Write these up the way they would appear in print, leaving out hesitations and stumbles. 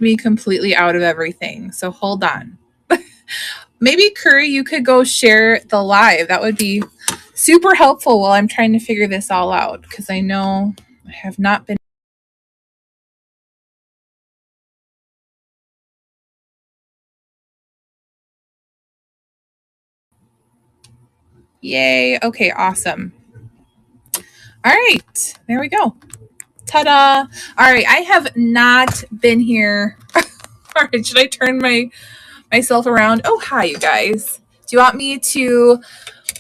me completely out of everything. So hold on. Maybe Curry, you could go share the live. That would be super helpful while I'm trying to figure this all out, because I know I have not been. Yay. Okay, awesome. All right, there we go. Ta-da. All right, I have not been here. All right, should I turn myself around? Oh, hi, you guys. Do you want me to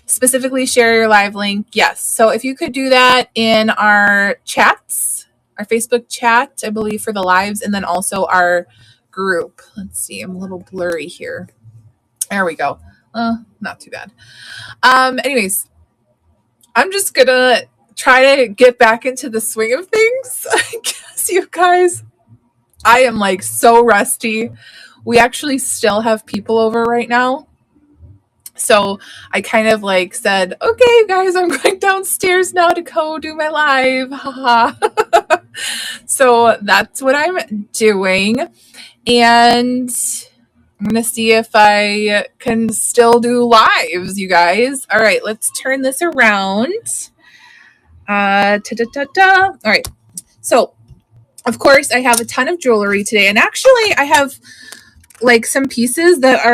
specifically share your live link? Yes. So if you could do that in our chats, our Facebook chat, I believe, for the lives, and then also our group. Let's see, I'm a little blurry here. There we go. Not too bad. Anyways, I'm just gonna try to get back into the swing of things. I guess, you guys, I am like so rusty. We actually still have people over right now. So I kind of like said, okay, guys, I'm going downstairs now to go do my live. Haha. So that's what I'm doing. And I'm going to see if I can still do lives, you guys. All right, let's turn this around. All right. So, of course, I have a ton of jewelry today. And actually, I have like some pieces that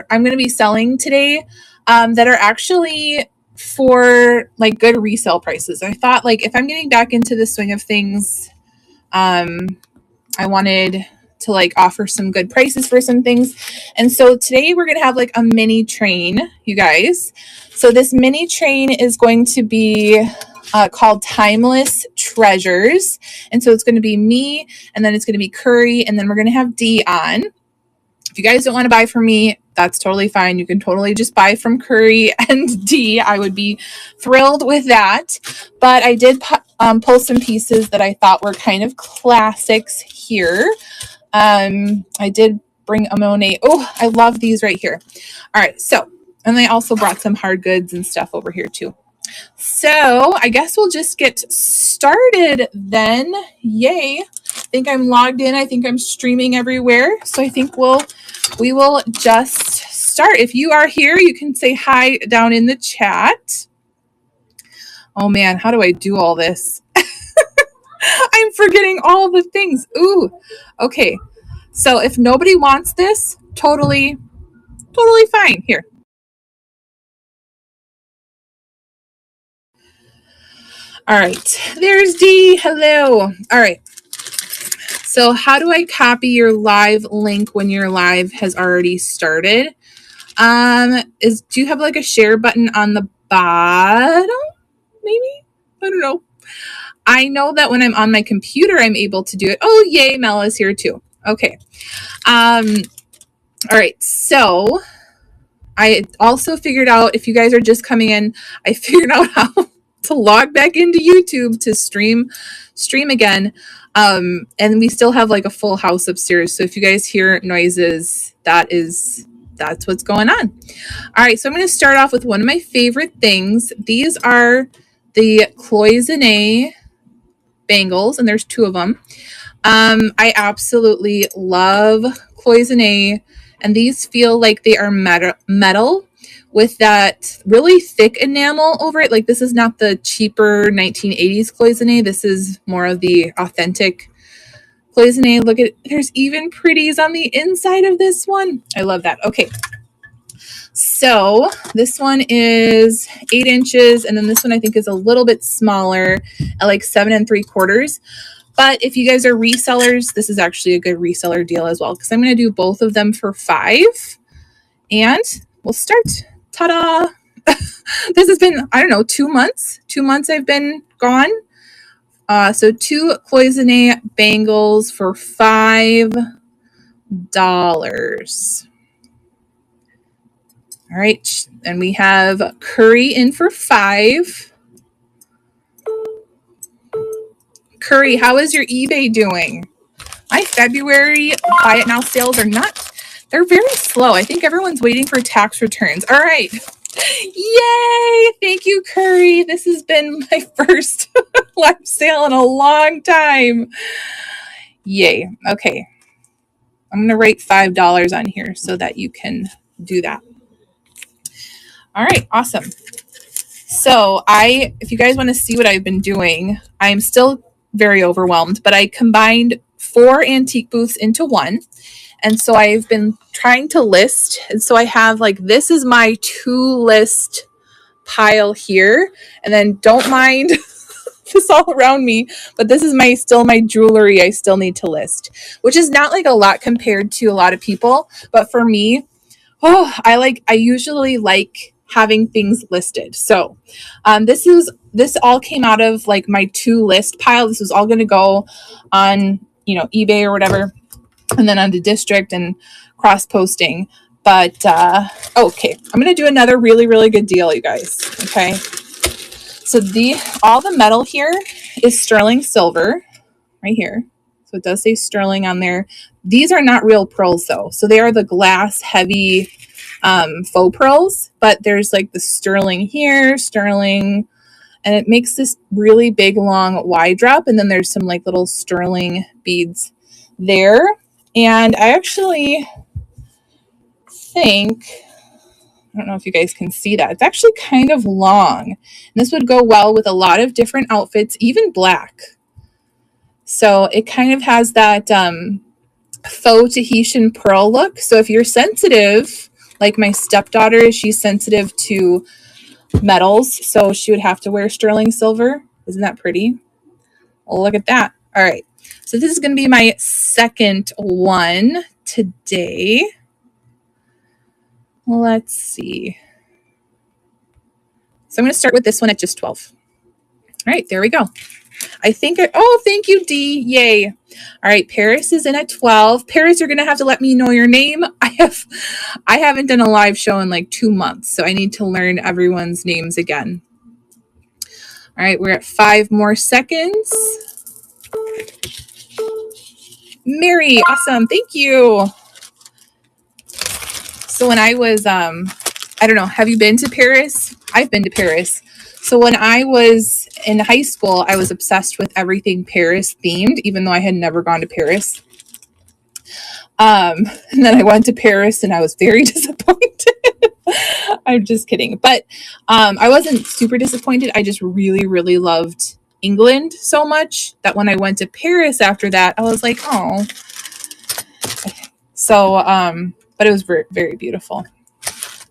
I'm going to be selling today that are actually for like good resale prices. I thought, like, if I'm getting back into the swing of things, I wanted to like offer some good prices for some things. And so today we're going to have like a mini train, you guys. So this mini train is going to be called Timeless Treasures. And so it's going to be me, and then it's going to be Curry, and then we're going to have Dee on. If you guys don't want to buy from me, that's totally fine. You can totally just buy from Curry and Dee. I would be thrilled with that. But I did pull some pieces that I thought were kind of classics here. I did bring a Monet. Oh, I love these right here. All right. So, and I also brought some hard goods and stuff over here too. So I guess we'll just get started then. Yay. I think I'm logged in. I think I'm streaming everywhere. So I think we will just start. If you are here, you can say hi down in the chat. Oh man, how do I do all this? I'm forgetting all the things. Ooh, okay. So if nobody wants this, totally fine. Here. All right, there's Dee. Hello. All right. So how do I copy your live link when your live has already started? Do you have like a share button on the bottom? Maybe? I don't know. I know that when I'm on my computer, I'm able to do it. Oh, yay, Mel is here too. Okay. All right. So I also figured out, if you guys are just coming in, I figured out how to log back into YouTube to stream again. And we still have like a full house upstairs. So if you guys hear noises, that's what's going on. All right. So I'm going to start off with one of my favorite things. These are the cloisonne bangles, and there's two of them. I absolutely love cloisonne, and these feel like they are metal with that really thick enamel over it. Like, this is not the cheaper 1980s cloisonne. This is more of the authentic cloisonne. Look at, there's even pretties on the inside of this one. I love that. Okay. So this one is 8 inches, and then this one I think is a little bit smaller at like 7 3/4. But if you guys are resellers, this is actually a good reseller deal as well, because I'm going to do both of them for $5. And we'll start. Ta-da! This has been, I don't know, 2 months. 2 months I've been gone. So 2 cloisonne bangles for $5. All right, and we have Curry in for $5. Curry, how is your eBay doing? My February buy it now sales are not, they're very slow. I think everyone's waiting for tax returns. All right. Yay! Thank you, Curry. This has been my first live sale in a long time. Yay. Okay. I'm going to write $5 on here so that you can do that. All right, awesome. So if you guys want to see what I've been doing, I'm still very overwhelmed, but I combined 4 antique booths into one. And so I've been trying to list. And so I have like, this is my to list pile here. And then don't mind this all around me, but this is still my jewelry I still need to list, which is not like a lot compared to a lot of people. But for me, I usually like having things listed. So this all came out of like my to list pile. This was all going to go on, eBay or whatever, and then on the district and cross posting. But okay, I'm going to do another really, really good deal, you guys. Okay. So all the metal here is sterling silver right here. So it does say sterling on there. These are not real pearls though. So they are the glass heavy faux pearls, but there's like the sterling here, sterling, and it makes this really big, long, wide drop. And then there's some like little sterling beads there. And I actually think, I don't know if you guys can see that. It's actually kind of long. And this would go well with a lot of different outfits, even black. So it kind of has that faux Tahitian pearl look. So if you're sensitive, like my stepdaughter, she's sensitive to metals, so she would have to wear sterling silver. Isn't that pretty? Well, look at that. All right. So this is going to be my second one today. Let's see. So I'm going to start with this one at just 12. All right, there we go. I think, oh, thank you, Dee. Yay. All right, Paris is in at 12. Paris, you're going to have to let me know your name. I haven't done a live show in like 2 months, so I need to learn everyone's names again. All right, we're at 5 more seconds. Mary, awesome. Thank you. So when I was, I don't know, have you been to Paris? I've been to Paris. So when I was in high school, I was obsessed with everything Paris themed, even though I had never gone to Paris. And then I went to Paris and I was very disappointed. I'm just kidding. But I wasn't super disappointed. I just really, really loved England so much that when I went to Paris after that, I was like, oh. So, but it was very, very beautiful.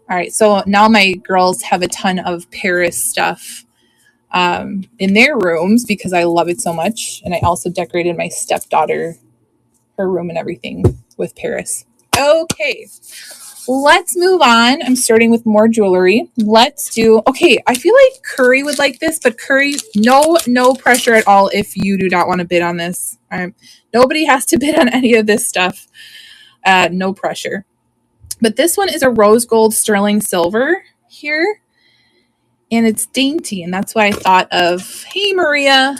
All right, so now my girls have a ton of Paris stuff in their rooms because I love it so much. And I also decorated my stepdaughter, her room and everything with Paris. Okay, let's move on. I'm starting with more jewelry. Okay, I feel like Curry would like this, but Curry, no pressure at all if you do not want to bid on this. Nobody has to bid on any of this stuff. No pressure. But this one is a rose gold sterling silver here. And it's dainty. And that's why I thought of, hey, Maria.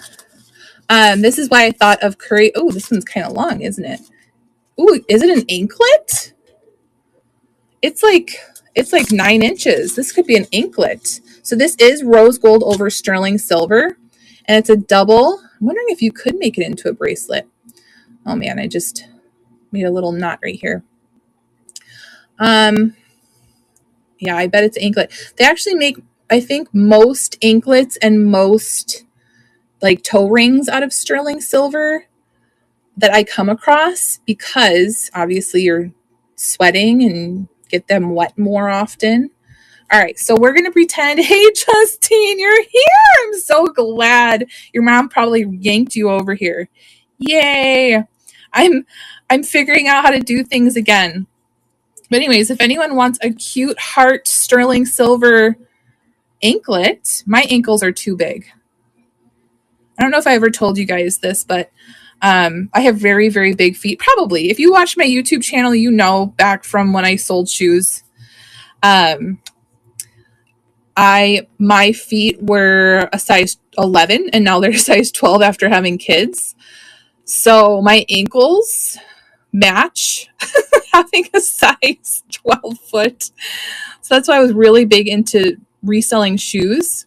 This is why I thought of Curry. Oh, this one's kind of long, isn't it? Oh, is it an anklet? It's like 9 inches. This could be an anklet. So this is rose gold over sterling silver. And it's a double. I'm wondering if you could make it into a bracelet. Oh, man, I just made a little knot right here. Yeah, I bet it's anklet. They actually make, I think, most anklets and most like toe rings out of sterling silver that I come across because obviously you're sweating and get them wet more often. All right, so we're going to pretend, hey, Justine, you're here. I'm so glad. Your mom probably yanked you over here. Yay. I'm figuring out how to do things again. But anyways, if anyone wants a cute heart sterling silver anklet, my ankles are too big. I don't know if I ever told you guys this, but I have very, very big feet. Probably. If you watch my YouTube channel, you know back from when I sold shoes. My feet were a size 11 and now they're a size 12 after having kids. So my ankles match having a size 12 foot. So that's why I was really big into reselling shoes.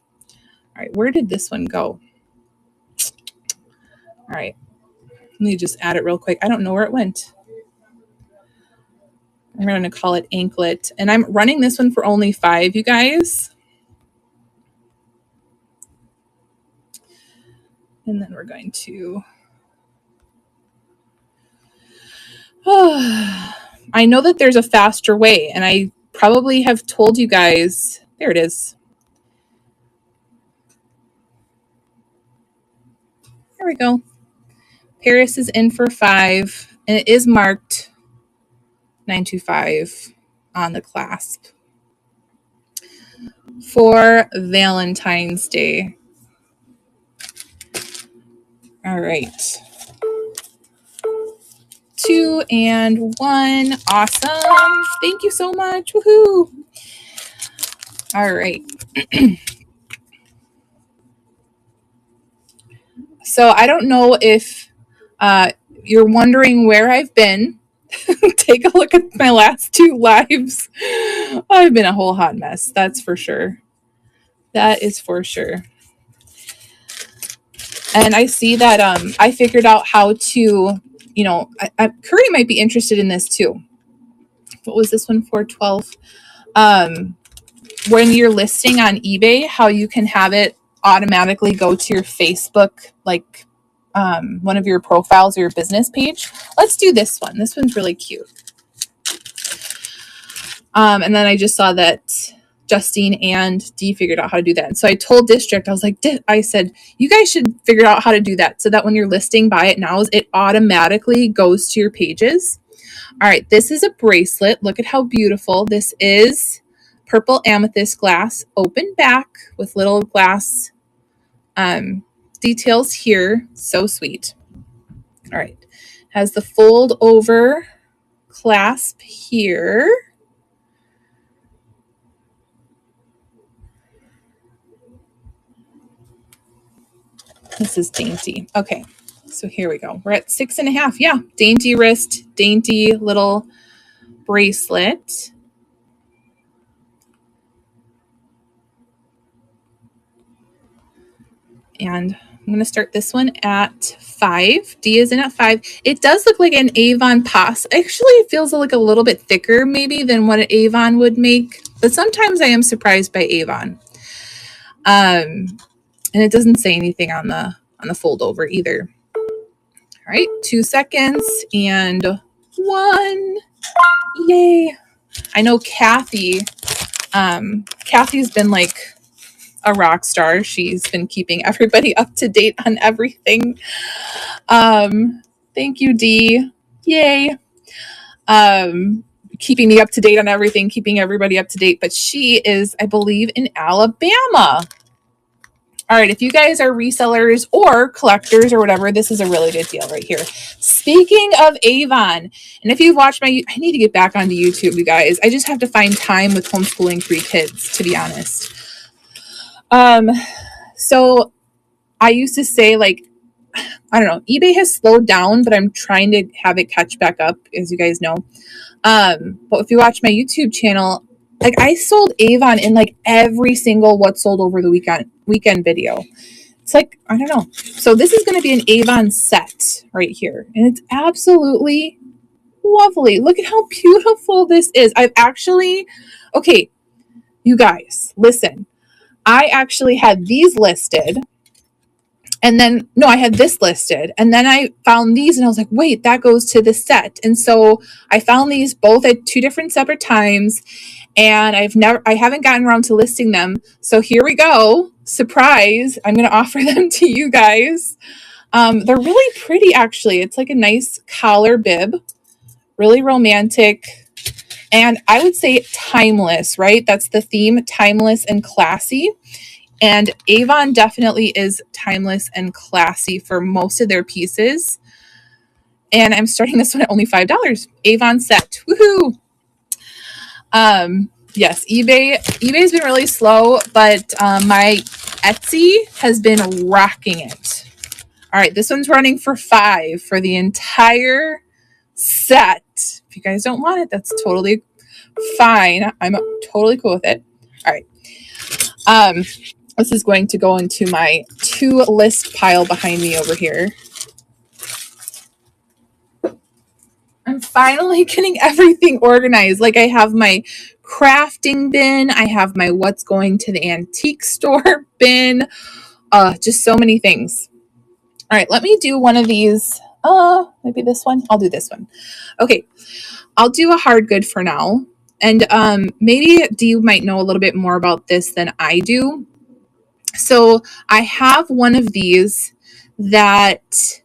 All right, where did this one go? All right, let me just add it real quick. I don't know where it went. I'm going to call it anklet. And I'm running this one for only $5, you guys. And then we're going to... I know that there's a faster way, and I probably have told you guys. There it is. There we go. Paris is in for $5, and it is marked 925 on the clasp for Valentine's Day. All right. 2 and 1. Awesome. Thank you so much. Woohoo. All right. So I don't know if you're wondering where I've been. Take a look at my last 2 lives. I've been a whole hot mess. That's for sure. That is for sure. And I see that I figured out how to, you know, Curry might be interested in this too. What was this one for? 12. When you're listing on eBay, how you can have it automatically go to your Facebook, like one of your profiles or your business page. Let's do this one. This one's really cute. And then I just saw that Justine and Dee figured out how to do that. And so I told District, I was like, I said, you guys should figure out how to do that so that when you're listing Buy It Nows, it automatically goes to your pages. All right, this is a bracelet. Look at how beautiful. This is purple amethyst glass, open back with little glass details here. So sweet. All right, has the fold over clasp here. This is dainty. Okay, so here we go. We're at 6.5. Yeah, dainty wrist, dainty little bracelet. And I'm going to start this one at 5. D is in at 5. It does look like an Avon pass. Actually, it feels like a little bit thicker maybe than what an Avon would make. But sometimes I am surprised by Avon. And it doesn't say anything on the fold over either. All right, 2 seconds and 1. Yay. I know Kathy. Kathy's been like a rock star. She's been keeping everybody up to date on everything. Thank you, Dee. Yay. Keeping me up to date on everything, keeping everybody up to date. But she is, I believe, in Alabama. All right, if you guys are resellers or collectors or whatever, this is a really good deal right here. Speaking of Avon, and if you've watched I need to get back onto YouTube, you guys. I just have to find time with homeschooling 3 kids, to be honest. So I used to say, like, I don't know, eBay has slowed down, but I'm trying to have it catch back up, as you guys know. But if you watch my YouTube channel, like, I sold Avon in like every single what sold over the weekend video. It's like, I don't know. So this is going to be an Avon set right here. And it's absolutely lovely. Look at how beautiful this is. Okay, you guys, listen. I actually had these listed. And then, no, I had this listed. And then I found these and I was like, wait, that goes to the set. And so I found these both at 2 different separate times. And I haven't gotten around to listing them. So here we go. Surprise. I'm going to offer them to you guys. They're really pretty, actually. It's like a nice collar bib. Really romantic. And I would say timeless, right? That's the theme, timeless and classy. And Avon definitely is timeless and classy for most of their pieces. And I'm starting this one at only $5. Avon set. Woohoo! Yes, eBay's been really slow, but my Etsy has been rocking it. All right, this one's running for $5 for the entire set. If you guys don't want it, that's totally fine. I'm totally cool with it. All right. This is going to go into my 2 list pile behind me over here. I'm finally getting everything organized. Like I have my crafting bin. I have my what's going to the antique store bin. Just so many things. All right, let me do one of these. Maybe this one. I'll do this one. Okay, I'll do a hard good for now. And maybe Dee might know a little bit more about this than I do. So I have one of these that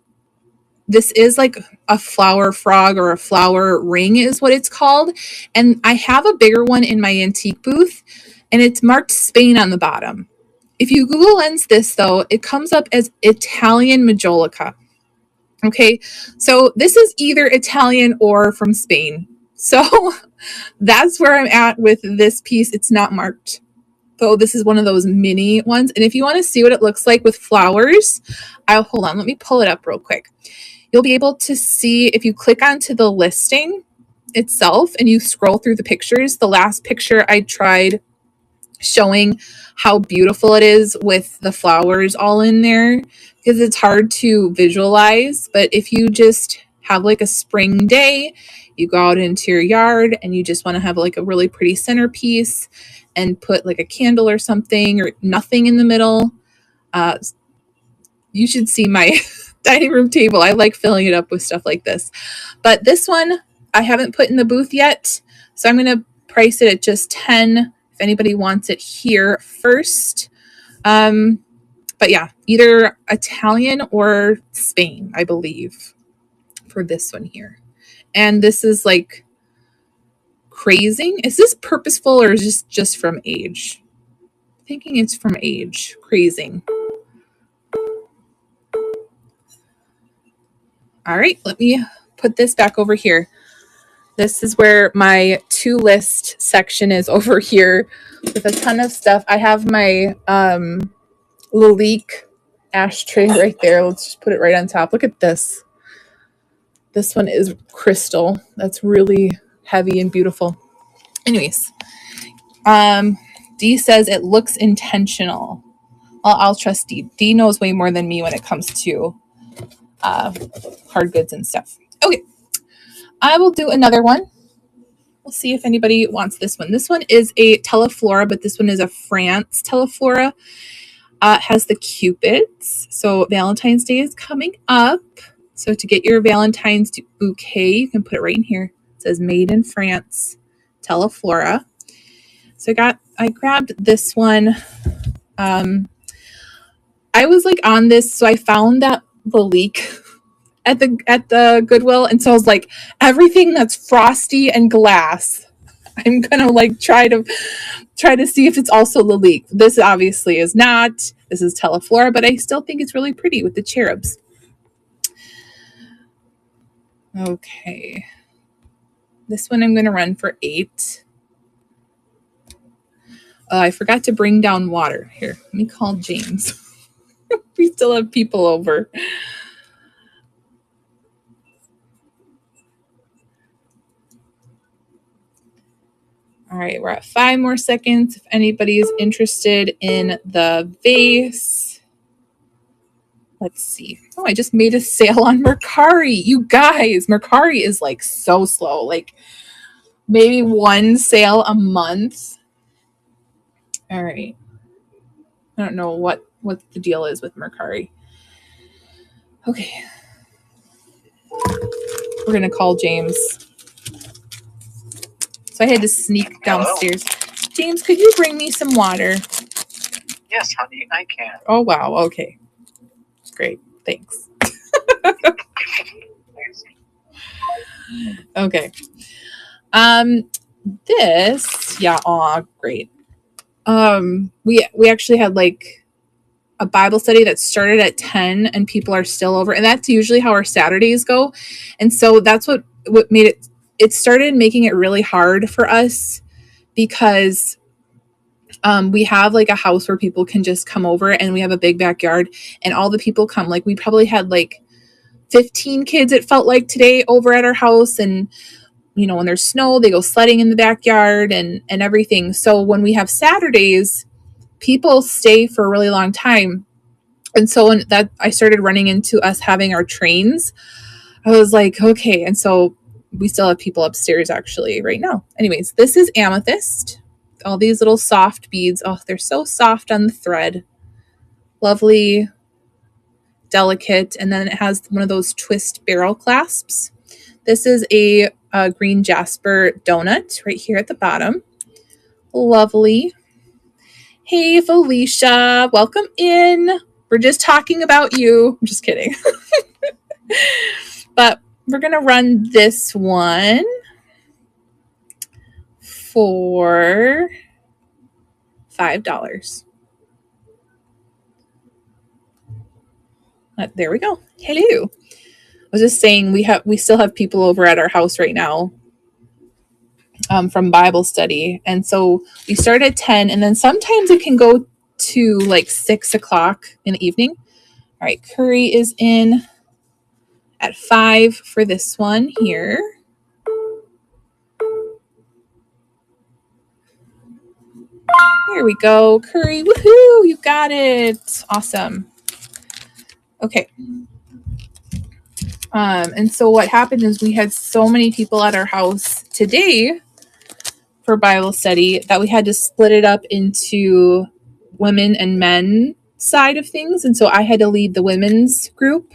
this is like a flower frog or a flower ring is what it's called. And I have a bigger one in my antique booth and it's marked Spain on the bottom. If you Google Lens this though, it comes up as Italian majolica. Okay, so this is either Italian or from Spain. So that's where I'm at with this piece. It's not marked. So this is one of those mini ones. And if you want to see what it looks like with flowers, hold on, let me pull it up real quick. You'll be able to see if you click onto the listing itself and you scroll through the pictures. The last picture I tried showing how beautiful it is with the flowers all in there because it's hard to visualize. But if you just have like a spring day, you go out into your yard and you just want to have like a really pretty centerpiece and put like a candle or something or nothing in the middle. You should see my dining room table. I like filling it up with stuff like this. But this one I haven't put in the booth yet. So I'm going to price it at just 10 if anybody wants it here first. But yeah, either Italian or Spain, I believe, for this one here. And this is like crazing. Is this purposeful or is this just from age? I'm thinking it's from age. Crazing. All right, let me put this back over here. This is where my to list section is over here with a ton of stuff. I have my Lilyworks ashtray right there. Let's just put it right on top. Look at this. This one is crystal. That's really heavy and beautiful. Anyways, Dee says it looks intentional. Well, I'll trust Dee. Dee knows way more than me when it comes to hard goods and stuff. Okay, I will do another one. We'll see if anybody wants this one. This one is a teleflora, but this one is a France teleflora. It has the cupids. So Valentine's Day is coming up. So to get your Valentine's bouquet, you can put it right in here. It says made in France teleflora. So I grabbed this one. I was like on this, so I found that the leak at the Goodwill, and so I was like, everything that's frosty and glass, I'm gonna like try to see if it's also the leak. This obviously is not. This is teleflora, but I still think it's really pretty with the cherubs. Okay, this one I'm gonna run for 8. I forgot to bring down water. Here, let me call James. We still have people over. All right, we're at 5 more seconds. If anybody is interested in the vase, let's see. Oh, I just made a sale on Mercari. You guys, Mercari is like so slow. Like maybe one sale a month. All right. I don't know what the deal is with Mercari. Okay. We're going to call James. So I had to sneak downstairs. Hello? James, could you bring me some water? Yes, honey, I can. Oh, wow. Okay. Great. Thanks. Okay. This, yeah, great. We actually had like a Bible study that started at 10 and people are still over. And that's usually how our Saturdays go. And so that's what made it started making it really hard for us because we have like a house where people can just come over and we have a big backyard and all the people come. Like we probably had like 15 kids, it felt like today over at our house. And, you know, when there's snow, they go sledding in the backyard and everything. So when we have Saturdays, people stay for a really long time. And so when that I started running into us having our trains, I was like, okay. And so we still have people upstairs actually right now. Anyways, this is amethyst. All these little soft beads. Oh, they're so soft on the thread. Lovely, delicate. And then it has one of those twist barrel clasps. This is a green jasper donut right here at the bottom. Lovely. Hey, Felicia, welcome in. We're just talking about you. I'm just kidding. But we're going to run this one for $5. There we go. Hello. I was just saying we still have people over at our house right now from Bible study. And so we start at 10 and then sometimes it can go to like 6 o'clock in the evening. All right. Curry is in at 5 for this one here. Here we go. Curry. Woohoo. You got it. Awesome. Okay. And so what happened is we had so many people at our house today for Bible study that we had to split it up into women and men side of things. And so I had to lead the women's group,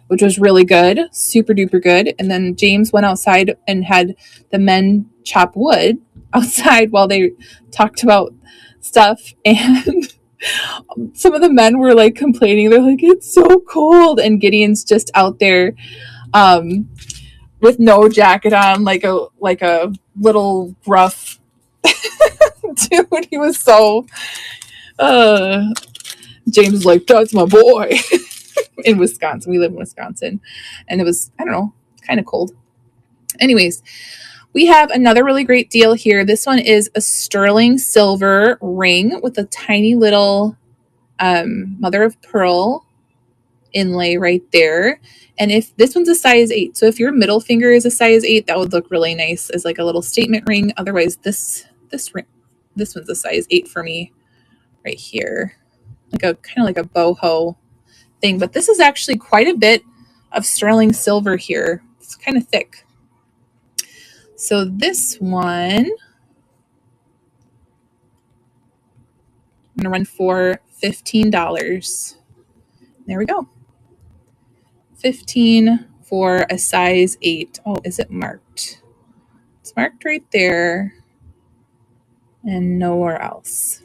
which was really good, super duper good. And then James went outside and had the men chop wood outside while they talked about stuff. And some of the men were like complaining. They're like, it's so cold. And Gideon's just out there with no jacket on, like a little gruff dude. He was so James was like, that's my boy. In Wisconsin. We live in Wisconsin. And it was, I don't know, kind of cold. Anyways, we have another really great deal here. This one is a sterling silver ring with a tiny little mother of pearl inlay right there. And if this one's a size 8, so if your middle finger is a size 8, that would look really nice as like a little statement ring. Otherwise, this ring, this one's a size 8 for me right here. Like a kind of like a boho thing, but this is actually quite a bit of sterling silver here. It's kind of thick. So this one, I'm going to run for $15. There we go. 15 for a size 8. Oh, is it marked? It's marked right there and nowhere else.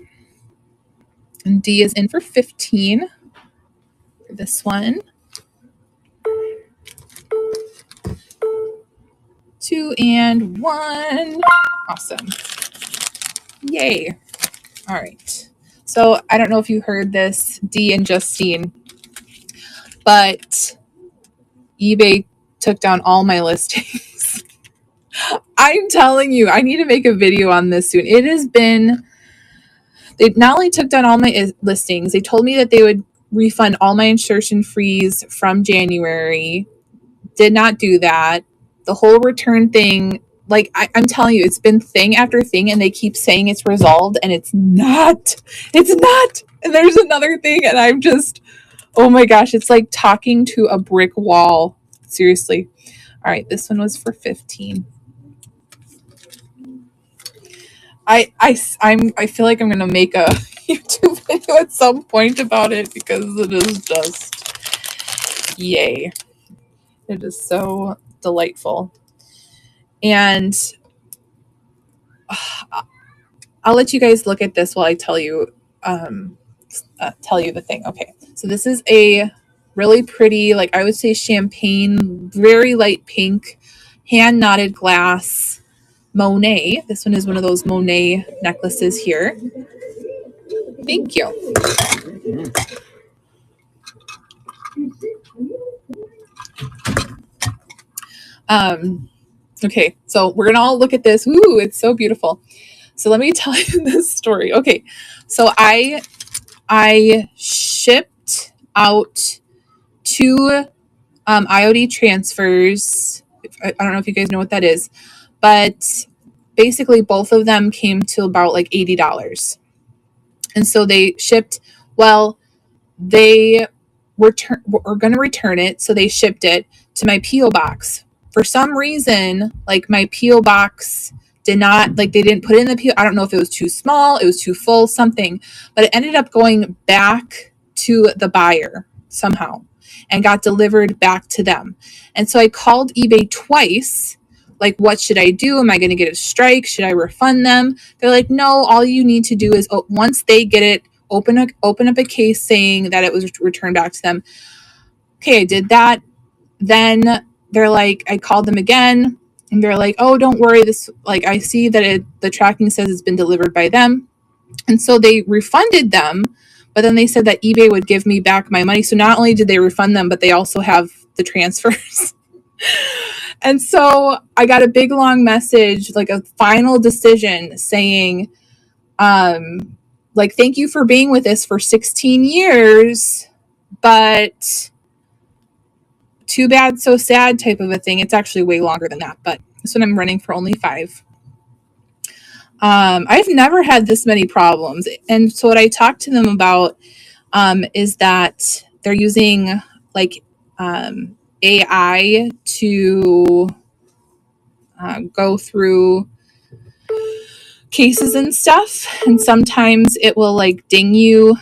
And D is in for 15 for this one. 2 and 1. Awesome. Yay. All right. So I don't know if you heard this, D and Justine, but eBay took down all my listings. I'm telling you, I need to make a video on this soon. It has been, they not only took down all my listings, they told me that they would refund all my insertion fees from January. Did not do that. The whole return thing, like I'm telling you, it's been thing after thing, and they keep saying it's resolved, and it's not. It's not. And there's another thing, and I'm just, oh my gosh, it's like talking to a brick wall. Seriously. All right, this one was for 15. I feel like I'm gonna make a YouTube video at some point about it because it is just yay. It is so delightful. And I'll let you guys look at this while I tell you the thing. Okay, so this is a really pretty, like I would say champagne, very light pink, hand knotted glass Monet. This one is one of those Monet necklaces here. Thank you. Okay, so we're gonna all look at this. Ooh, it's so beautiful. So let me tell you this story. Okay, so I shipped out 2 IOD transfers. I don't know if you guys know what that is, but basically both of them came to about like $80. And so they shipped, well, they were going to return it, so they shipped it to my P.O. box for some reason, like my P.O. box did not, like they didn't put it in the P.O. I don't know if it was too small, it was too full, something, but it ended up going back to the buyer somehow and got delivered back to them. And so I called eBay twice. Like, what should I do? Am I going to get a strike? Should I refund them? They're like, no, all you need to do is once they get it, open up a case saying that it was returned back to them. Okay, I did that. Then they're like, I called them again and they're like, oh, don't worry. This, like, I see that the tracking says it's been delivered by them. And so they refunded them, but then they said that eBay would give me back my money. So not only did they refund them, but they also have the transfers. And so I got a big long message, like a final decision saying, like, thank you for being with us for 16 years, but too bad, so sad type of a thing. It's actually way longer than that, but this one I'm running for only 5. I've never had this many problems. And so what I talked to them about is that they're using like AI to go through cases and stuff, and sometimes it will like ding you.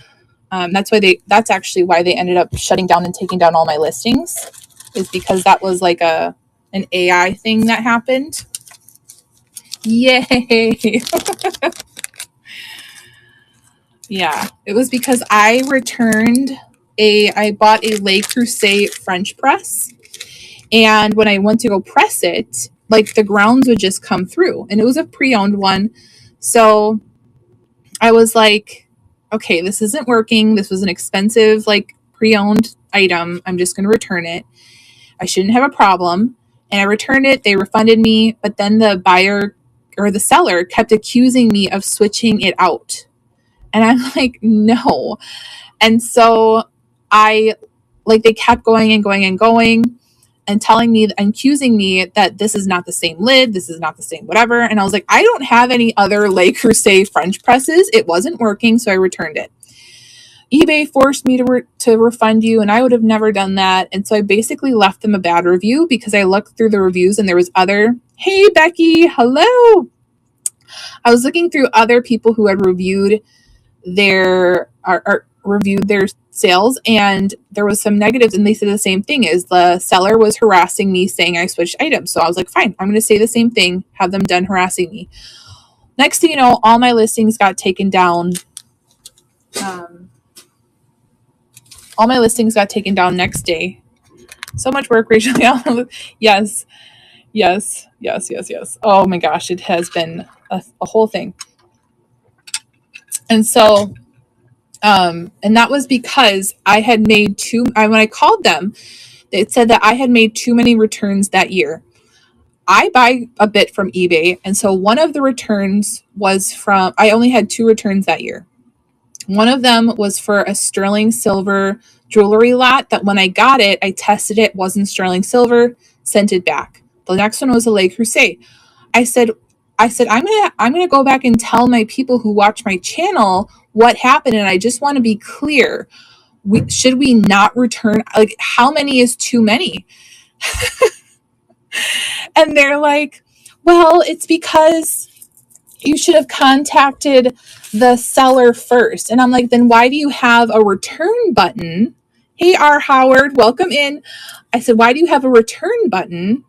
That's actually why they ended up shutting down and taking down all my listings, is because that was like an AI thing that happened. Yay. Yeah, it was because I bought a Le Creuset French press, and when I went to go press it, like the grounds would just come through, and it was a pre-owned one. So I was like, okay, this isn't working. This was an expensive, like, pre-owned item. I'm just going to return it. I shouldn't have a problem. And I returned it. They refunded me, but then the buyer or the seller kept accusing me of switching it out. And I'm like, no. And so they kept going and going and going and telling me and accusing me that this is not the same lid, this is not the same whatever. And I was like, I don't have any other Le Creuset French presses. It wasn't working, so I returned it. eBay forced me to refund you, and I would have never done that. And so I basically left them a bad review because I looked through the reviews and there was hey, Becky, hello. I was looking through other people who had reviewed their sales, and there was some negatives, and they said the same thing, is the seller was harassing me saying I switched items. So I was like, fine, I'm going to say the same thing, have them done harassing me. Next thing you know, all my listings got taken down. All my listings got taken down next day. So much work, Rachel. Yes. Oh my gosh, it has been a whole thing. And so and that was because I had made when I called them, it said that I had made too many returns that year. I buy a bit from eBay, and so one of the returns was I only had 2 returns that year. One of them was for a sterling silver jewelry lot that when I got it, I tested it, wasn't sterling silver, sent it back. The next one was a Le Creuset. I said, I'm gonna go back and tell my people who watch my channel what happened, and I just want to be clear. Should we not return? Like, how many is too many? And they're like, well, it's because you should have contacted the seller first. And I'm like, then why do you have a return button? Hey, R. Howard, welcome in. I said, why do you have a return button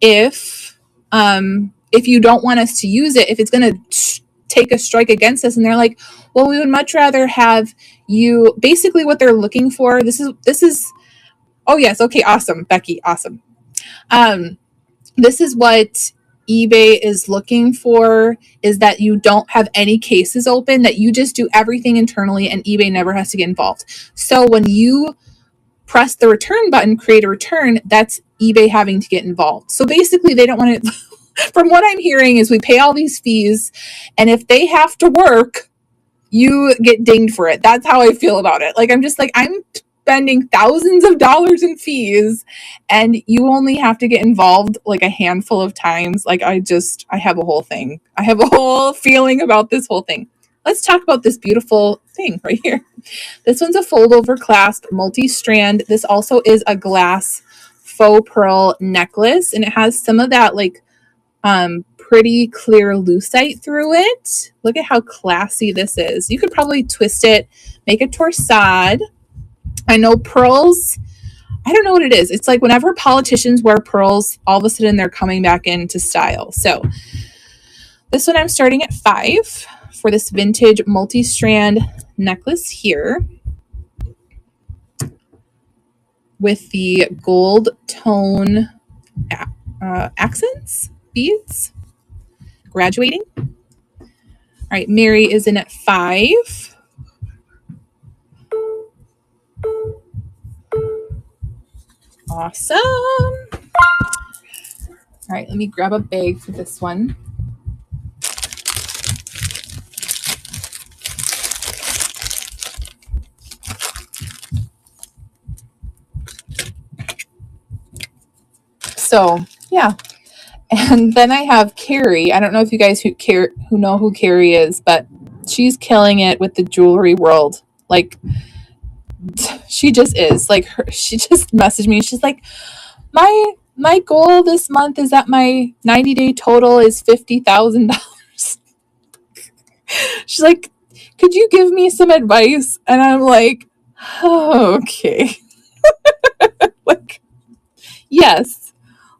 if you don't want us to use it, if it's going to take a strike against us? And they're like, well, we would much rather have you, basically what they're looking for. This is, oh yes. Okay. Awesome. Becky. Awesome. This is what eBay is looking for, is that you don't have any cases open, that you just do everything internally and eBay never has to get involved. So when you press the return button, create a return, that's eBay having to get involved. So basically they don't want to, from what I'm hearing is we pay all these fees, and if they have to work, you get dinged for it. That's how I feel about it. Like, I'm just like, I'm spending thousands of dollars in fees and you only have to get involved like a handful of times. Like, I have a whole thing. I have a whole feeling about this whole thing. Let's talk about this beautiful thing right here. This one's a fold over clasp, multi-strand. This also is a glass faux pearl necklace, and it has some of that like pretty clear lucite through it. Look at how classy this is. You could probably twist it, make a torsade. I know pearls, I don't know what it is. It's like whenever politicians wear pearls, all of a sudden they're coming back into style. So this one I'm starting at $5 for this vintage multi-strand necklace here with the gold tone accents, beads, graduating. All right, Mary is in at $5. Awesome. All right, let me grab a bag for this one. So, yeah. And then I have Carrie. I don't know if you guys who know who Carrie is, but she's killing it with the jewelry world. Like, she just is. Like, she just messaged me. She's like, my goal this month is that my 90-day total is $50,000. She's like, could you give me some advice? And I'm like, oh, okay. Like, yes.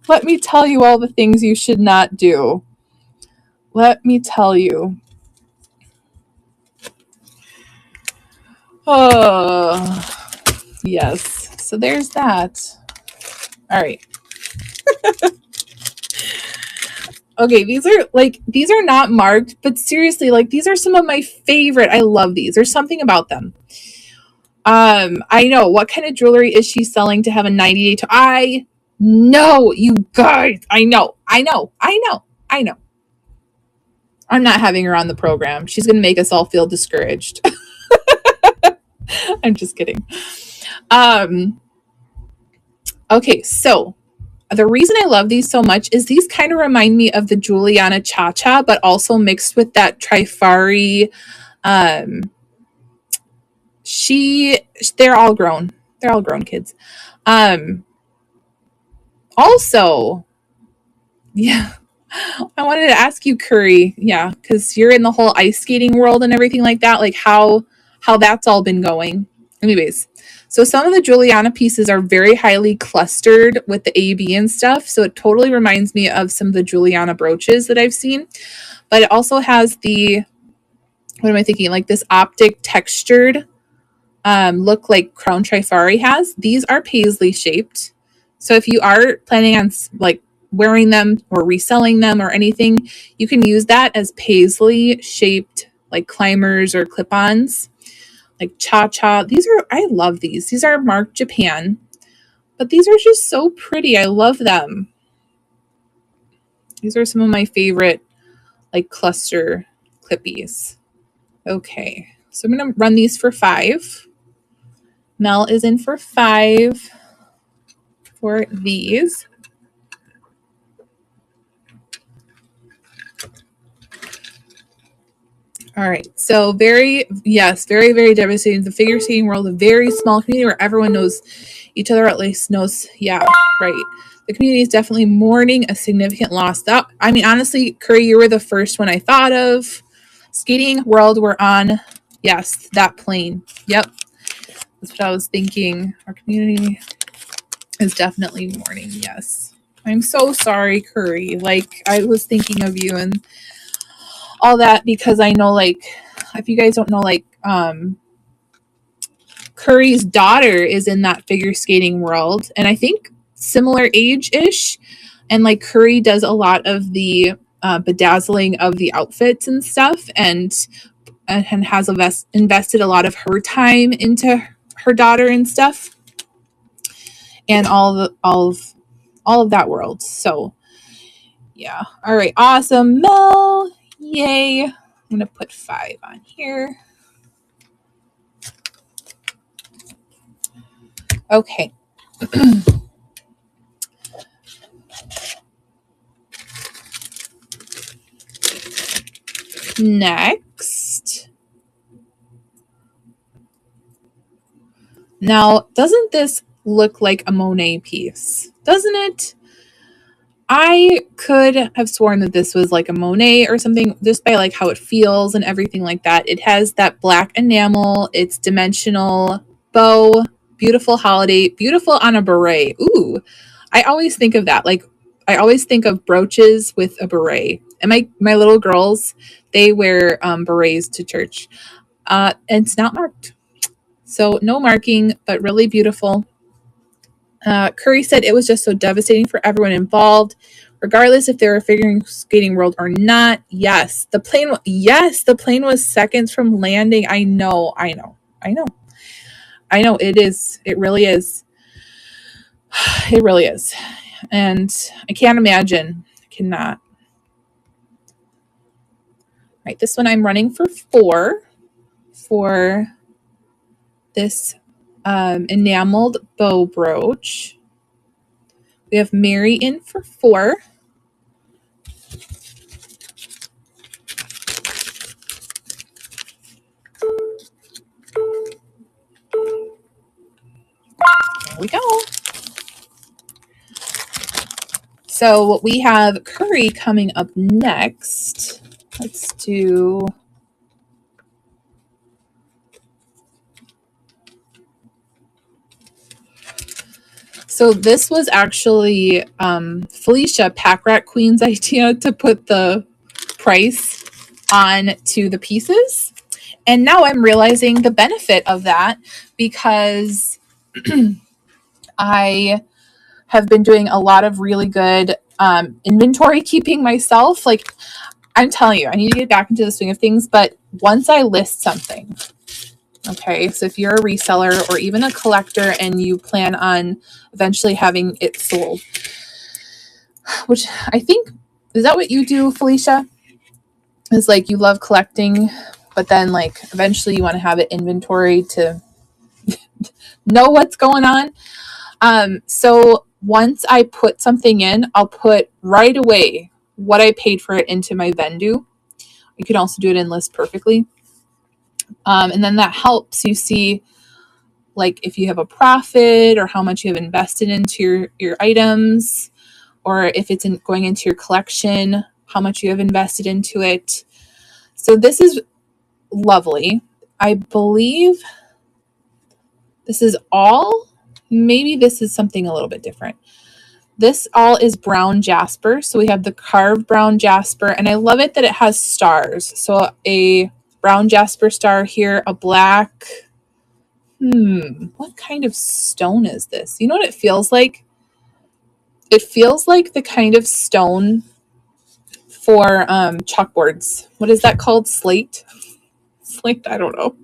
Let me tell you all the things you should not do. Let me tell you. Oh, yes. So there's that. All right. Okay, these are not marked, but seriously, like these are some of my favorite. I love these. There's something about them. I know. What kind of jewelry is she selling to have a 90-day I know, you guys. I know. I'm not having her on the program. She's going to make us all feel discouraged. I'm just kidding. Okay, so the reason I love these so much is these kind of remind me of the Juliana Cha-Cha, but also mixed with that Trifari. They're all grown. They're all grown kids. Also, yeah, I wanted to ask you, Curry, yeah, because you're in the whole ice skating world and everything like that, like how that's all been going. Anyways, so some of the Juliana pieces are very highly clustered with the AB and stuff, so it totally reminds me of some of the Juliana brooches that I've seen, but it also has the, what am I thinking, like this optic textured look like Crown Trifari has. These are paisley shaped, so if you are planning on like wearing them or reselling them or anything, you can use that as paisley shaped like climbers or clip-ons, like Cha-Cha. I love these. These are marked Japan, but these are just so pretty. I love them. These are some of my favorite like cluster clippies. Okay, so I'm going to run these for $5. Mel is in for $5 for these. All right. So very, very devastating. The figure skating world, a very small community where everyone knows each other, at least knows. Yeah, right. The community is definitely mourning a significant loss. That, I mean, honestly, Curry, you were the first one I thought of. Skating world, we're on. Yes, that plane. Yep. That's what I was thinking. Our community is definitely mourning. Yes. I'm so sorry, Curry. Like, I was thinking of you and all that because I know, like, if you guys don't know, like, Curry's daughter is in that figure skating world, and I think similar age-ish, and like Curry does a lot of the bedazzling of the outfits and stuff, and has invested a lot of her time into her daughter and stuff, and all of that world. So yeah. All right, awesome, Mel. Yay. I'm going to put 5 on here. Okay. Next. Now, doesn't this look like a Monet piece? doesn't it? I could have sworn that this was like a Monet or something, just by like how it feels and everything like that. It has that black enamel. It's dimensional bow, beautiful holiday, beautiful on a beret. Ooh, I always think of that. Like I always think of brooches with a beret. And my little girls, they wear berets to church. And it's not marked, so no marking, but really beautiful. Curry said it was just so devastating for everyone involved, regardless if they were figuring skating world or not. Yes, the plane. Yes, the plane was seconds from landing. I know. It is. It really is. It really is. And I can't imagine. I cannot. Right. This one I'm running for 4 for this enameled bow brooch. We have Mary in for 4. There we go. So we have Curry coming up next. Let's do... So this was actually Felicia, Pack Rat Queen's idea to put the price on to the pieces. And now I'm realizing the benefit of that, because I have been doing a lot of really good inventory keeping myself. Like, I'm telling you, I need to get back into the swing of things. But once I list something, okay, so if you're a reseller or even a collector and you plan on eventually having it sold, which I think, is that what you do, Felicia? Is like you love collecting, but then like eventually you want to have it inventory to know what's going on. So once I put something in, I'll put right away what I paid for it into my Vendu. You can also do it in List Perfectly. And then that helps you see like if you have a profit or how much you have invested into your items, or if it's going into your collection, how much you have invested into it. So this is lovely. I believe this is all, maybe this is something a little bit different. This all is brown jasper. So we have the carved brown jasper, and I love it that it has stars. So a brown jasper star here, a black, what kind of stone is this? You know what it feels like? It feels like the kind of stone for chalkboards. What is that called? Slate? Slate? I don't know.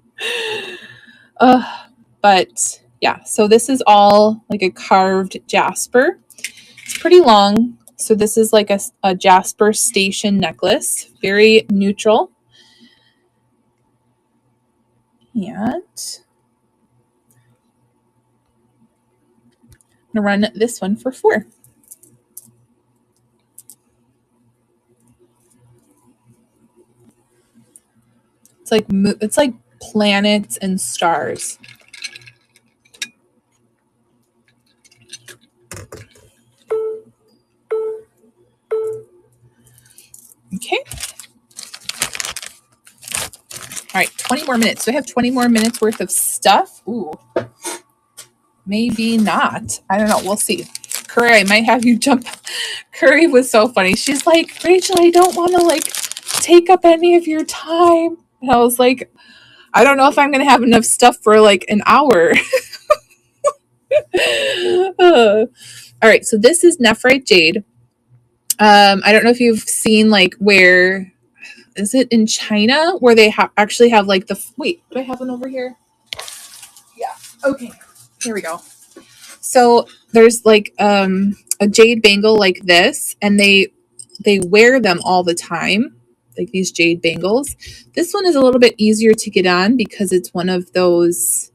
But yeah, so this is all like a carved jasper. It's pretty long. So this is like a jasper station necklace. Very neutral. And I'm going to run this one for 4. It's like planets and stars. Okay. All right, 20 more minutes. So I have 20 more minutes worth of stuff. Ooh, maybe not. I don't know. We'll see. Curry, I might have you jump. Curry was so funny. She's like, Rachel, I don't want to like take up any of your time. And I was like, I don't know if I'm going to have enough stuff for like an hour. All right, so this is nephrite jade. I don't know if you've seen like where, is it in China where they actually have like wait, do I have one over here? Yeah. Okay. Here we go. So there's like a jade bangle like this, and they wear them all the time, like these jade bangles. This one is a little bit easier to get on because it's one of those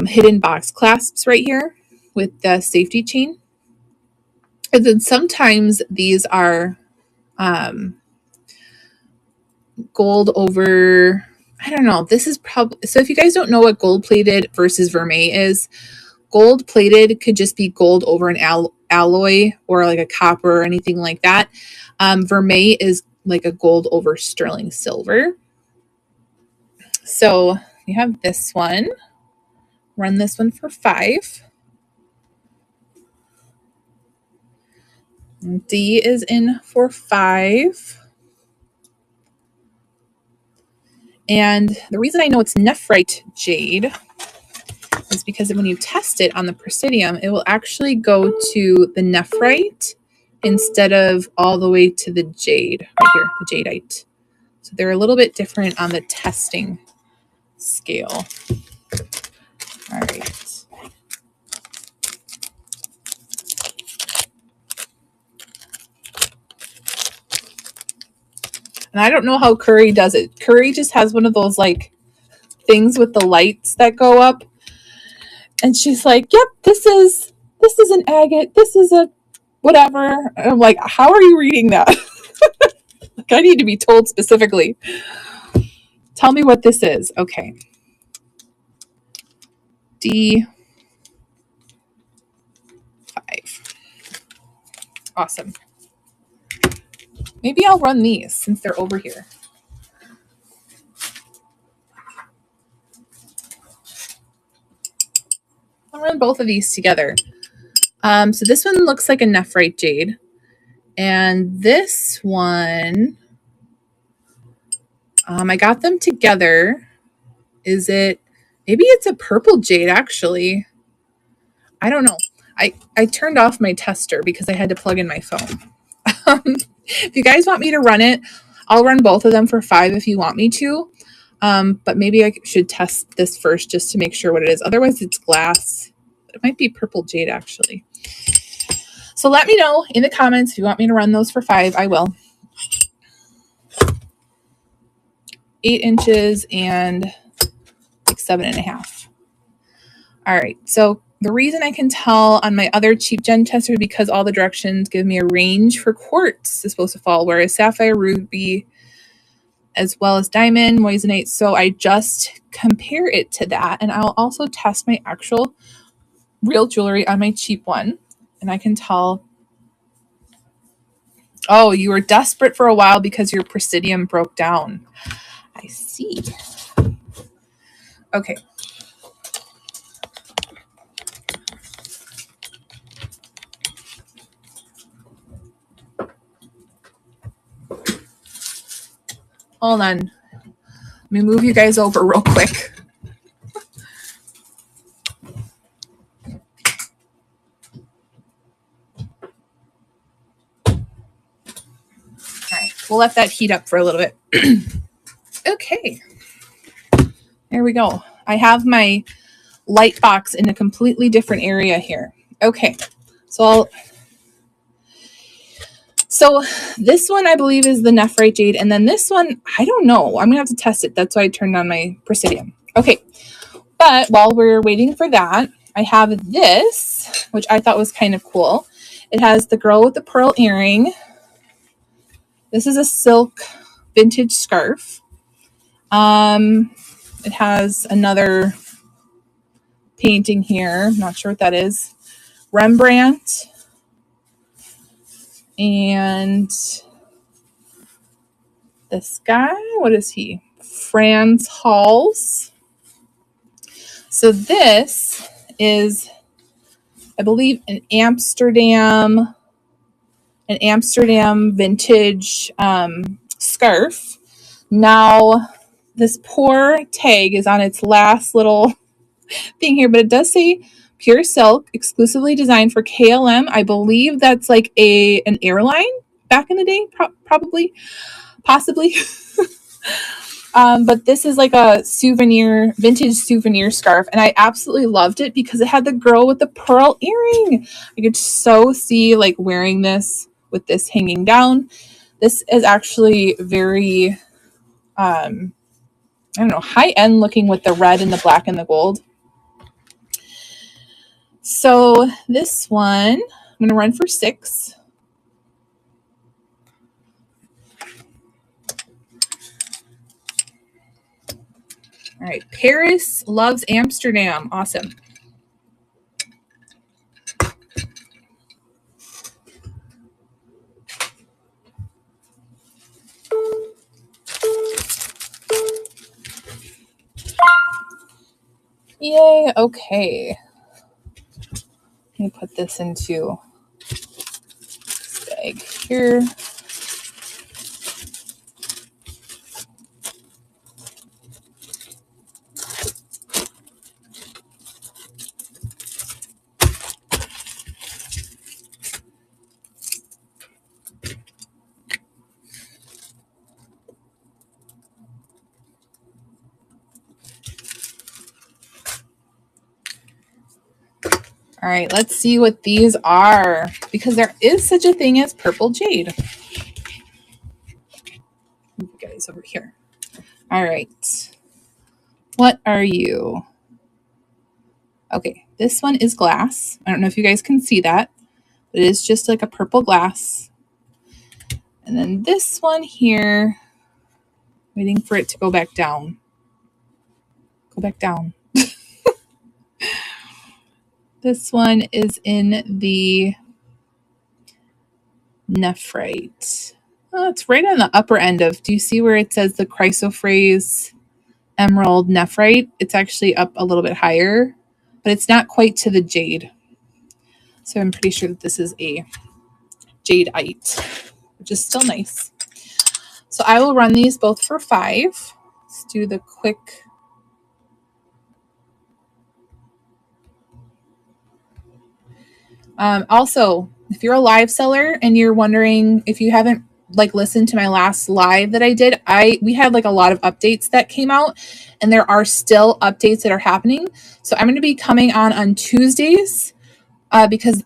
hidden box clasps right here with the safety chain. And then sometimes these are gold over, I don't know. This is probably, so if you guys don't know what gold plated versus vermeil is, gold plated could just be gold over an alloy or like a copper or anything like that. Vermeil is like a gold over sterling silver. So you have this one. Run this one for 5. D is in for 5. And the reason I know it's nephrite jade is because when you test it on the Presidium, it will actually go to the nephrite instead of all the way to the jade, right here, the jadeite. So they're a little bit different on the testing scale. All right. And I don't know how Curry does it. Curry just has one of those like things with the lights that go up. And she's like, yep, this is an agate. This is a whatever. And I'm like, how are you reading that? Like, I need to be told specifically. Tell me what this is. Okay. D5. Awesome. Maybe I'll run these since they're over here. I'll run both of these together. So this one looks like a nephrite jade. And this one, I got them together. Is it, maybe it's a purple jade actually. I don't know. I turned off my tester because I had to plug in my phone. If you guys want me to run it, I'll run both of them for 5 if you want me to. But maybe I should test this first just to make sure what it is. Otherwise, it's glass. It might be purple jade, actually. So let me know in the comments if you want me to run those for 5. I will. 8 inches and like 7.5. All right. So the reason I can tell on my other cheap gem tester is because all the directions give me a range for quartz is supposed to fall, whereas sapphire, ruby, as well as diamond, moissanite. So I just compare it to that. And I'll also test my actual real jewelry on my cheap one. And I can tell, oh, you were desperate for a while because your Presidium broke down. I see. Okay. Hold on. Let me move you guys over real quick. All right. We'll let that heat up for a little bit. Okay. There we go. I have my light box in a completely different area here. Okay. So this one I believe is the nephrite jade, and then this one, I don't know. I'm gonna have to test it. That's why I turned on my Presidium. Okay, but while we're waiting for that, I have this, which I thought was kind of cool. It has the girl with the pearl earring. This is a silk vintage scarf. It has another painting here. I'm not sure what that is. Rembrandt. And this guy, what is he? Frans Hals. So this is, I believe, an Amsterdam vintage scarf. Now, this poor tag is on its last little thing here, but it does say pure silk, exclusively designed for KLM. I believe that's like an airline back in the day, possibly. But this is like a vintage souvenir scarf, and I absolutely loved it because it had the girl with the pearl earring. I could so see like wearing this with this hanging down. This is actually very, I don't know, high-end looking with the red and the black and the gold. So this one, I'm going to run for 6. All right, Paris loves Amsterdam. Awesome. Yay, okay. Let me put this into this bag here. All right, let's see what these are, because there is such a thing as purple jade. You guys over here. All right. What are you? Okay, this one is glass. I don't know if you guys can see that. But it is just like a purple glass. And then this one here, waiting for it to go back down. Go back down. This one is in the nephrite. Oh, it's right on the upper end of, do you see where it says the chrysoprase emerald nephrite? It's actually up a little bit higher, but it's not quite to the jade. So I'm pretty sure that this is a jadeite, which is still nice. So I will run these both for 5. Let's do the quick. Also, if you're a live seller and you're wondering, if you haven't listened to my last live that I did, we had a lot of updates that came out, and there are still updates that are happening. So I'm going to be coming on Tuesdays, because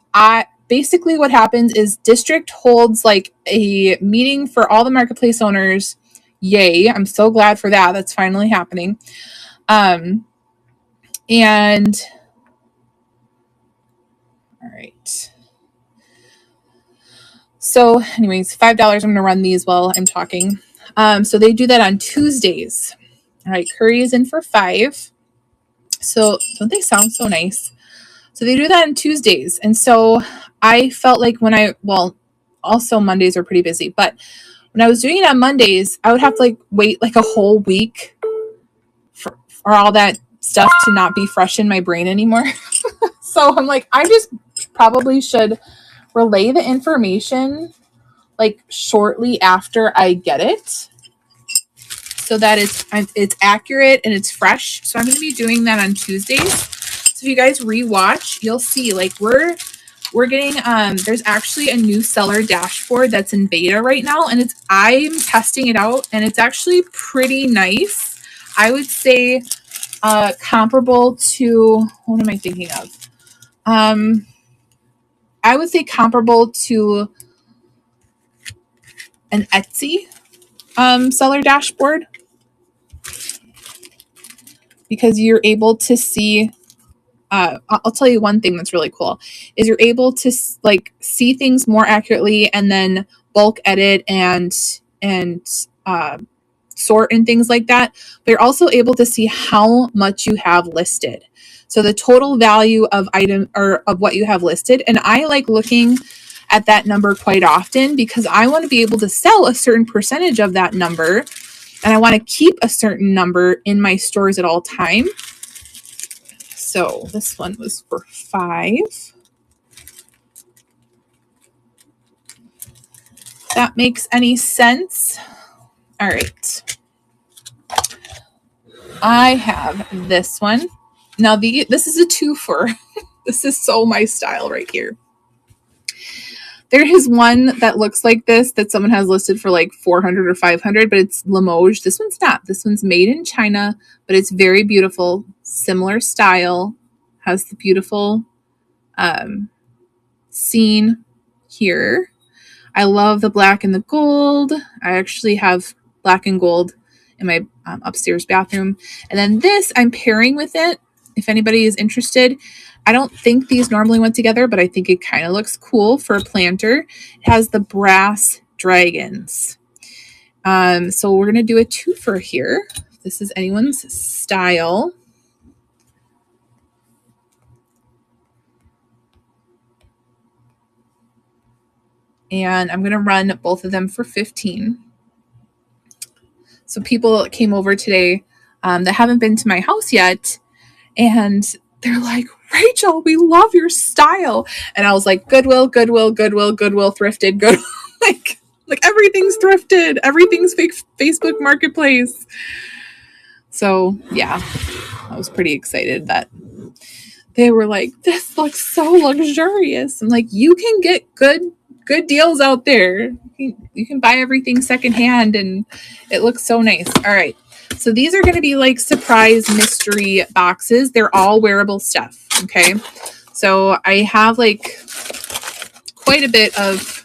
basically what happens is district holds a meeting for all the marketplace owners. Yay. I'm so glad for that. That's finally happening. And all right. So anyways, $5. I'm going to run these while I'm talking. So they do that on Tuesdays. All right. Curry is in for 5. So don't they sound so nice? So they do that on Tuesdays. And so I felt like also Mondays are pretty busy, but when I was doing it on Mondays, I would have to wait a whole week for all that stuff to not be fresh in my brain anymore. So I'm I just probably should relay the information shortly after I get it, so that it's accurate and it's fresh. So I'm going to be doing that on Tuesdays. So if you guys rewatch, you'll see we're getting there's actually a new seller dashboard that's in beta right now, and I'm testing it out, and it's actually pretty nice. I would say comparable to, what am I thinking of? I would say comparable to an Etsy seller dashboard, because you're able to see, I'll tell you one thing that's really cool is you're able to see things more accurately, and then bulk edit and sort and things like that. But you're also able to see how much you have listed. So the total value of item or of what you have listed. And I like looking at that number quite often, because I want to be able to sell a certain percentage of that number, and I want to keep a certain number in my stores at all time. So this one was for 5. If that makes any sense. All right. I have this one. Now this is a twofer. This is so my style right here. There is one that looks like this that someone has listed for 400 or 500, but it's Limoges. This one's not. This one's made in China, but it's very beautiful. Similar style. Has the beautiful scene here. I love the black and the gold. I actually have black and gold in my upstairs bathroom. And then this I'm pairing with it, if anybody is interested. I don't think these normally went together, but I think it kind of looks cool for a planter. It has the brass dragons. So we're going to do a twofer here. If this is anyone's style. And I'm going to run both of them for 15. So people came over today that haven't been to my house yet, And they're like, Rachel, we love your style. And I was like, Goodwill, Goodwill, Goodwill, Goodwill, thrifted, Goodwill. like everything's thrifted. Everything's Facebook Marketplace. So yeah, I was pretty excited that they were like, this looks so luxurious. I'm like, you can get good deals out there. You can buy everything secondhand and it looks so nice. All right. So these are going to be like surprise mystery boxes. They're all wearable stuff. Okay. So I have like quite a bit of,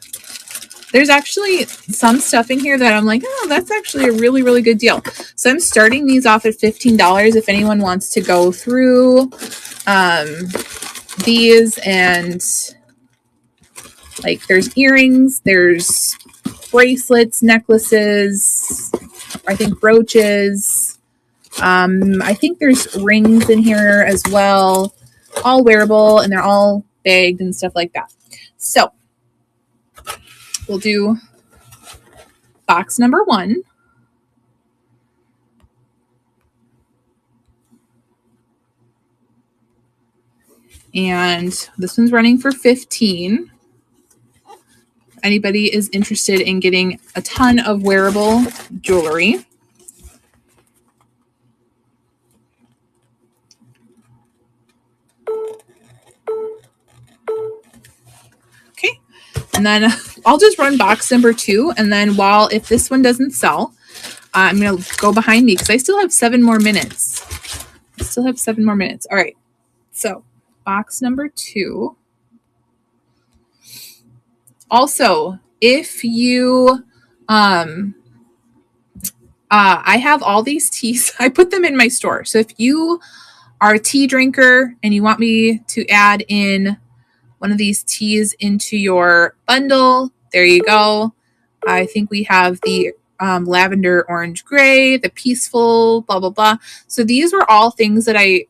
there's actually some stuff in here that I'm like, oh, that's actually a really, really good deal. So I'm starting these off at $15 if anyone wants to go through these. And like there's earrings, there's bracelets, necklaces, I think brooches. I think there's rings in here as well, all wearable, and they're all bagged and stuff like that. So we'll do box number 1. And this one's running for $15. Anybody is interested in getting a ton of wearable jewelry. Okay. And then I'll just run box number 2. And then if this one doesn't sell, I'm going to go behind me because I still have 7 more minutes. All right. So box number 2. Also, if you, I have all these teas. I put them in my store. So if you are a tea drinker and you want me to add in one of these teas into your bundle, there you go. I think we have the lavender orange gray, the peaceful, blah, blah, blah. So these were all teas that I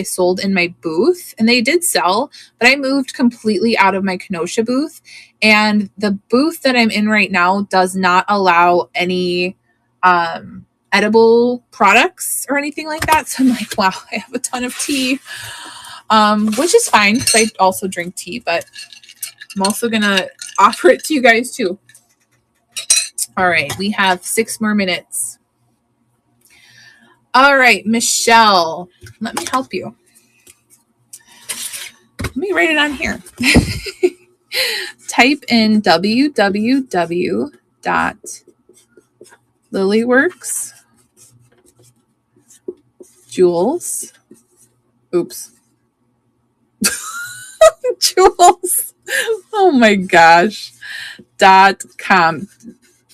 sold in my booth, and they did sell, but I moved completely out of my Kenosha booth. And the booth that I'm in right now does not allow any edible products or anything like that. So I'm like, wow, I have a ton of tea, which is fine because I also drink tea, but I'm also going to offer it to you guys too. All right, we have 6 more minutes. All right, Michelle, let me help you. Let me write it on here. Type in www.lilyworks jewels. Oh my gosh. .com.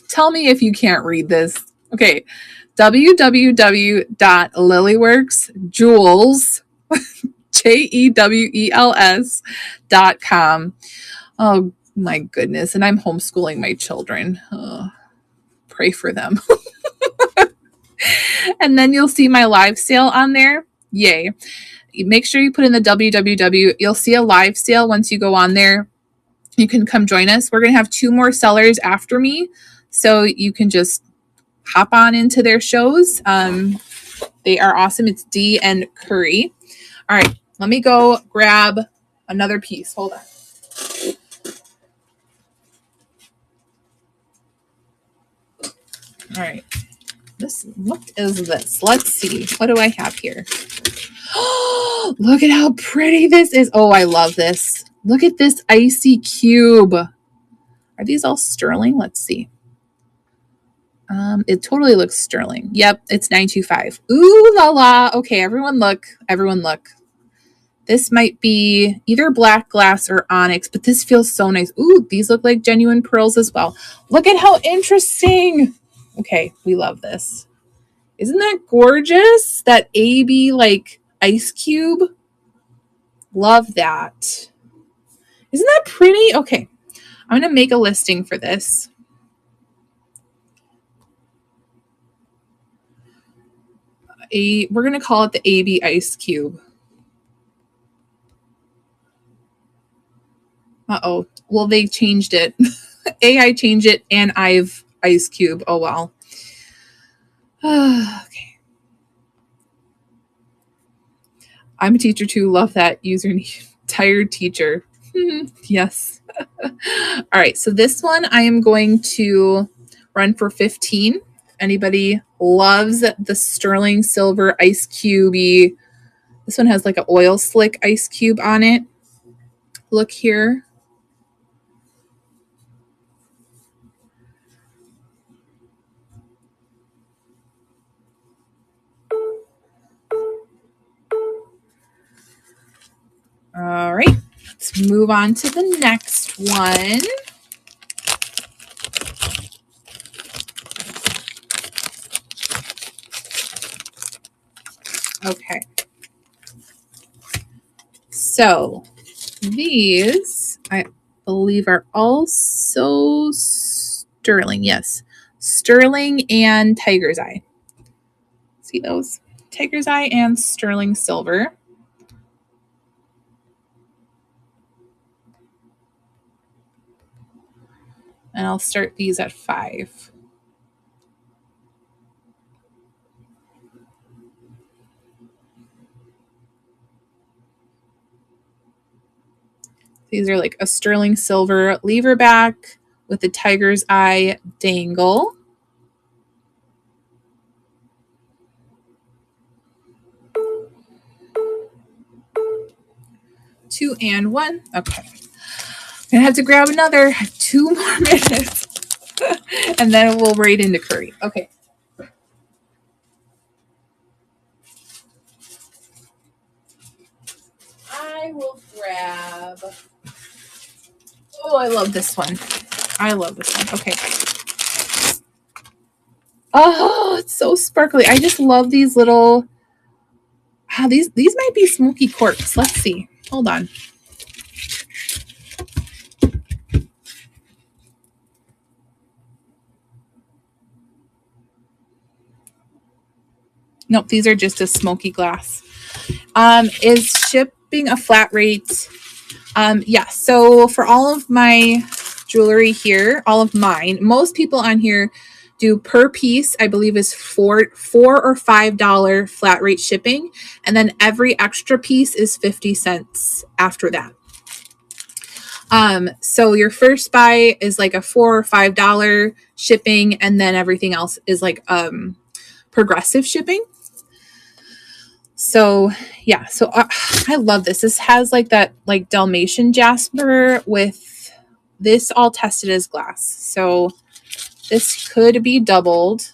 Tell me if you can't read this. Okay. www.lilyworksjewels JEWELS.com. Oh my goodness. And I'm homeschooling my children. Pray for them. And then you'll see my live sale on there. Yay. Make sure you put in the www. You'll see a live sale once you go on there. You can come join us. We're going to have 2 more sellers after me. So you can just hop on into their shows. They are awesome. It's Dee and Curry. All right. Let me go grab another piece. Hold on. All right. What is this? Let's see. What do I have here? Oh, look at how pretty this is. Oh, I love this. Look at this icy cube. Are these all sterling? Let's see. It totally looks sterling. Yep, it's $9.25. Ooh la la. Okay, everyone look. Everyone look. This might be either black glass or onyx, but this feels so nice. Ooh, these look like genuine pearls as well. Look at how interesting. Okay, we love this. Isn't that gorgeous? That AB like ice cube. Love that. Isn't that pretty? Okay, I'm going to make a listing for this. We're going to call it the AB ice cube. Uh-oh. Well, they changed it. AI changed it, and I've ice cube. Oh, well. Okay. I'm a teacher too. Love that username. Tired teacher. Yes. All right. So this one I am going to run for 15. Anybody loves the sterling silver ice cubey. This one has like an oil slick ice cube on it. Look here. All right, let's move on to the next one. Okay. So these, I believe, are also sterling. Yes. Sterling and tiger's eye. See those? Tiger's eye and sterling silver. And I'll start these at 5. These are like a sterling silver lever back with the tiger's eye dangle. 2 and 1. Okay. I'm gonna have to grab another 2 more minutes. And then we'll raid into curry. Okay. I will grab. Oh, I love this one. I love this one. Okay. Oh, it's so sparkly. I just love these little. These might be smoky quartz. Let's see. Hold on. Nope, these are just a smoky glass. Is shipping a flat rate? Yeah, so for all of my jewelry here, all of mine, most people on here do per piece, I believe is $4 or $5 flat rate shipping. And then every extra piece is 50 cents after that. So your first buy is like a $4 or $5 shipping, and then everything else is like progressive shipping. So yeah, so I love this. This has like that like Dalmatian jasper with this all tested as glass. So this could be doubled.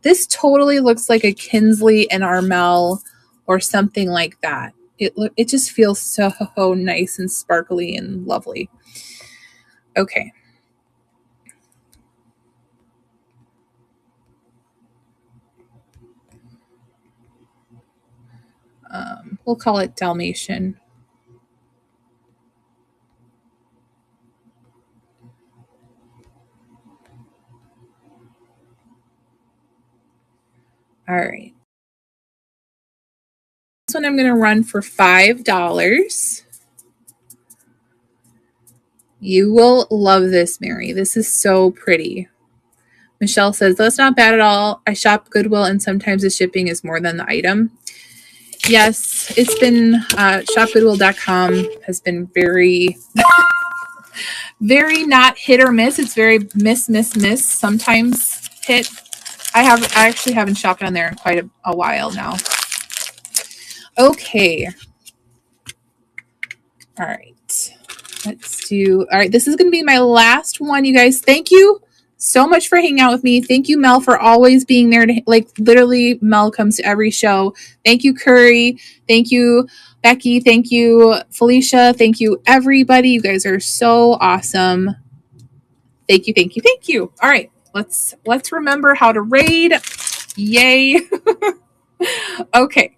This totally looks like a Kinsley and Armel or something like that. It just feels so nice and sparkly and lovely. Okay. We'll call it Dalmatian. All right. This one I'm going to run for $5. You will love this, Mary. This is so pretty. Michelle says, that's not bad at all. I shop Goodwill and sometimes the shipping is more than the item. Yes, it's been shopgoodwill.com has been very, very not hit or miss. It's very miss. Sometimes hit. I actually haven't shopped on there in quite a while now. Okay. All right. Let's do. All right. This is going to be my last one, you guys. Thank you so much for hanging out with me. Thank you, Mel, for always being there. Literally, Mel comes to every show. Thank you, Curry. Thank you, Becky. Thank you, Felicia. Thank you, everybody. You guys are so awesome. Thank you. All right. Let's remember how to raid. Yay. Okay.